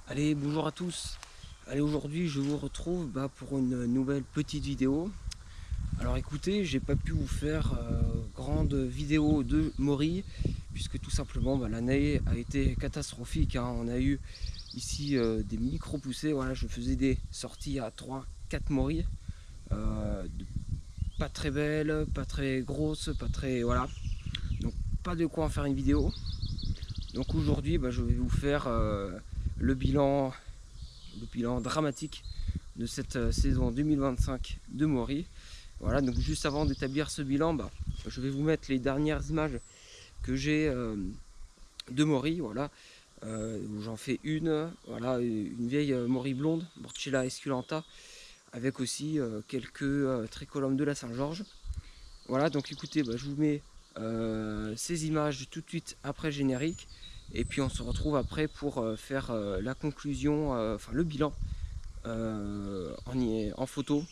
Allez, bonjour à tous. Allez, aujourd'hui je vous retrouve pour une nouvelle petite vidéo. Alors écoutez, j'ai pas pu vous faire grande vidéo de Maury puisque tout simplement l'année a été catastrophique, hein. On a eu ici des micro poussées. Voilà, je faisais des sorties à 3-4 Maury, pas très belles, pas très grosses, pas très voilà. Donc pas de quoi en faire une vidéo. Donc aujourd'hui je vais vous faire le bilan dramatique de cette saison 2025 de Maury. Voilà, donc juste avant d'établir ce bilan, je vais vous mettre les dernières images que j'ai de Maury. Voilà, où j'en fais voilà, une vieille Maury blonde, Borcella esculenta, avec aussi quelques trichomes de la Saint-Georges. Voilà, donc écoutez, je vous mets ces images tout de suite après le générique. Et puis on se retrouve après pour faire la conclusion, enfin le bilan en photo,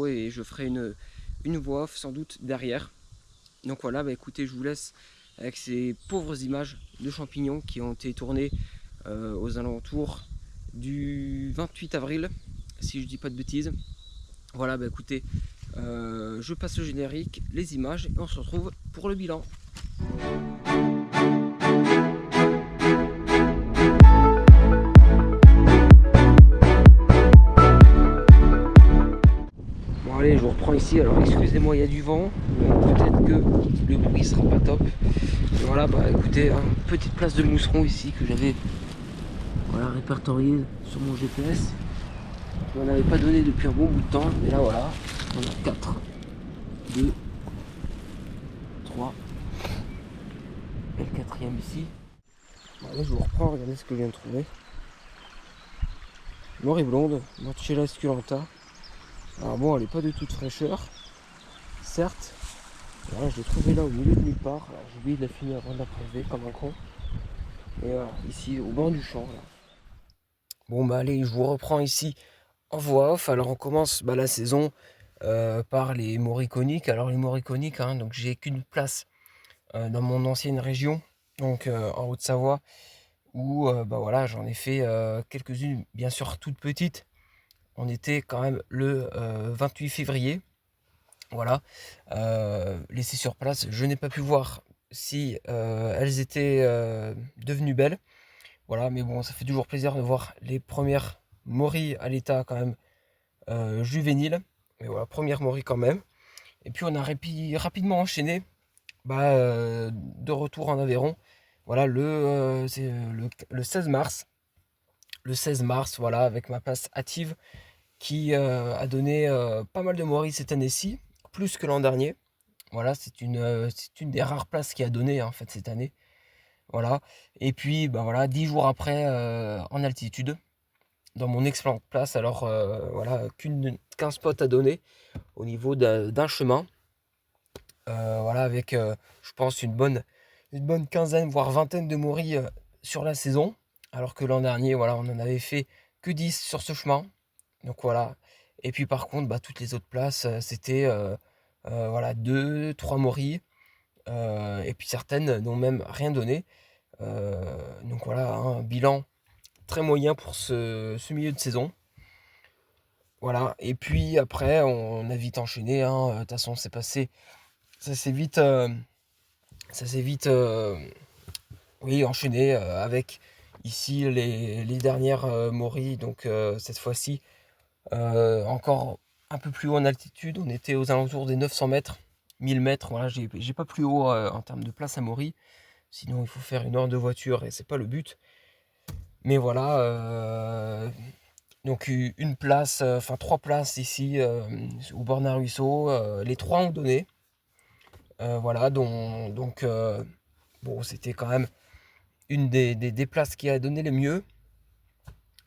et je ferai une voix off sans doute derrière. Donc voilà, écoutez, je vous laisse avec ces pauvres images de champignons qui ont été tournées aux alentours du 28 avril, si je dis pas de bêtises. Voilà, écoutez, je passe le générique, les images, et on se retrouve pour le bilan. Bon allez, je vous reprends ici. Alors excusez-moi, il y a du vent, donc peut-être que le bruit sera pas top. Et voilà, écoutez, petite place de mousseron ici que j'avais répertoriée sur mon GPS. Je m'en avais pas donné depuis un bon bout de temps, mais là voilà, on a 4, 2, 3, et le quatrième ici. Bon, allez, je vous reprends, regardez ce que je viens de trouver. Maury blonde, Mortella esculenta. Alors bon, elle est pas de toute fraîcheur, certes. Voilà, je l'ai trouvée là au milieu de nulle part. J'ai oublié de la finir avant de la prélever comme un con. Et voilà, ici au bord du champ là. Bon allez, je vous reprends ici en voix off. Alors on commence la saison par les moriconiques. Alors les moriconiques, hein, donc j'ai qu'une place dans mon ancienne région, donc en Haute-Savoie, où voilà, j'en ai fait quelques-unes, bien sûr toutes petites. On était quand même le 28 février. Voilà, laissé sur place, je n'ai pas pu voir si elles étaient devenues belles. Voilà, mais bon, ça fait toujours plaisir de voir les premières morilles à l'état quand même juvénile. Mais voilà, première morille quand même. Et puis on a rapidement enchaîné de retour en Aveyron. Voilà, c'est le 16 mars. Le 16 mars, voilà, avec ma place hâtive qui a donné pas mal de morilles cette année-ci, plus que l'an dernier. Voilà, c'est une des rares places qui a donné en fait cette année. Voilà. Et puis voilà, 10 jours après en altitude, dans mon excellente place. Alors voilà, qu'un spot à donner au niveau d'un chemin. Voilà, avec je pense une bonne quinzaine, voire vingtaine de morilles sur la saison. Alors que l'an dernier, voilà, on en avait fait que 10 sur ce chemin. Donc voilà. Et puis par contre, toutes les autres places, c'était voilà, 2, 3 morilles. Et puis certaines n'ont même rien donné. Donc voilà, hein, un bilan très moyen pour ce milieu de saison. Voilà, et puis après, on a vite enchaîné, hein. De toute façon, c'est passé, ça s'est vite, ça s'est vite, oui, enchaîné avec ici les dernières morilles. Donc cette fois-ci, encore un peu plus haut en altitude. On était aux alentours des 900 mètres, 1000 mètres. Voilà, j'ai pas plus haut en termes de place à Maury. Sinon, il faut faire une heure de voiture et c'est pas le but. Mais voilà, donc une place, enfin 3 places ici au bord d'un ruisseau. Les 3 ont donné. Voilà, donc bon, c'était quand même une des places qui a donné le mieux.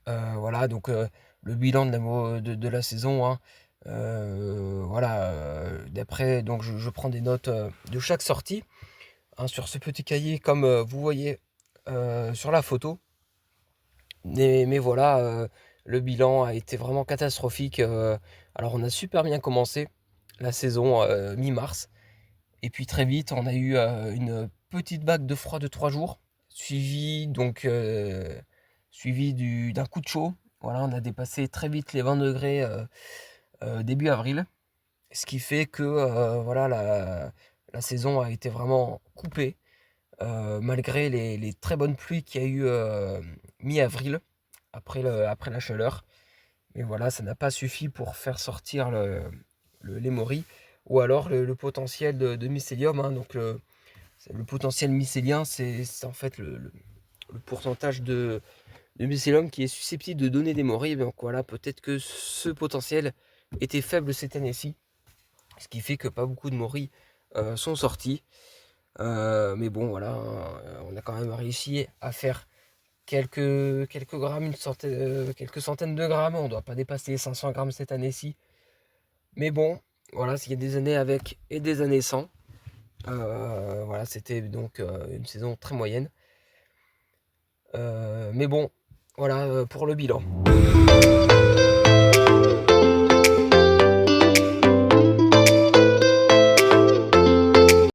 Voilà, donc le bilan de la saison, hein. Voilà, d'après, donc je prends des notes de chaque sortie, hein, sur ce petit cahier, comme vous voyez sur la photo. Mais voilà, le bilan a été vraiment catastrophique. Alors on a super bien commencé la saison mi-mars. Et puis très vite, on a eu une petite vague de froid de 3 jours, suivie donc suivi d'un coup de chaud. Voilà, on a dépassé très vite les 20 degrés début avril, ce qui fait que voilà, la saison a été vraiment coupée, malgré les très bonnes pluies qu'il y a eu mi-avril, après la chaleur. Mais voilà, ça n'a pas suffi pour faire sortir les morilles, ou alors le potentiel de mycélium, hein. Donc le potentiel mycélien, c'est en fait le pourcentage de mycélium qui est susceptible de donner des morilles. Donc voilà, peut-être que ce potentiel était faible cette année-ci, ce qui fait que pas beaucoup de morilles sont sorties. Mais bon, voilà, hein, on a quand même réussi à faire quelques grammes, quelques centaines de grammes. On ne doit pas dépasser les 500 grammes cette année-ci. Mais bon, voilà, il y a des années avec et des années sans. Voilà, c'était donc une saison très moyenne. Mais bon, voilà pour le bilan.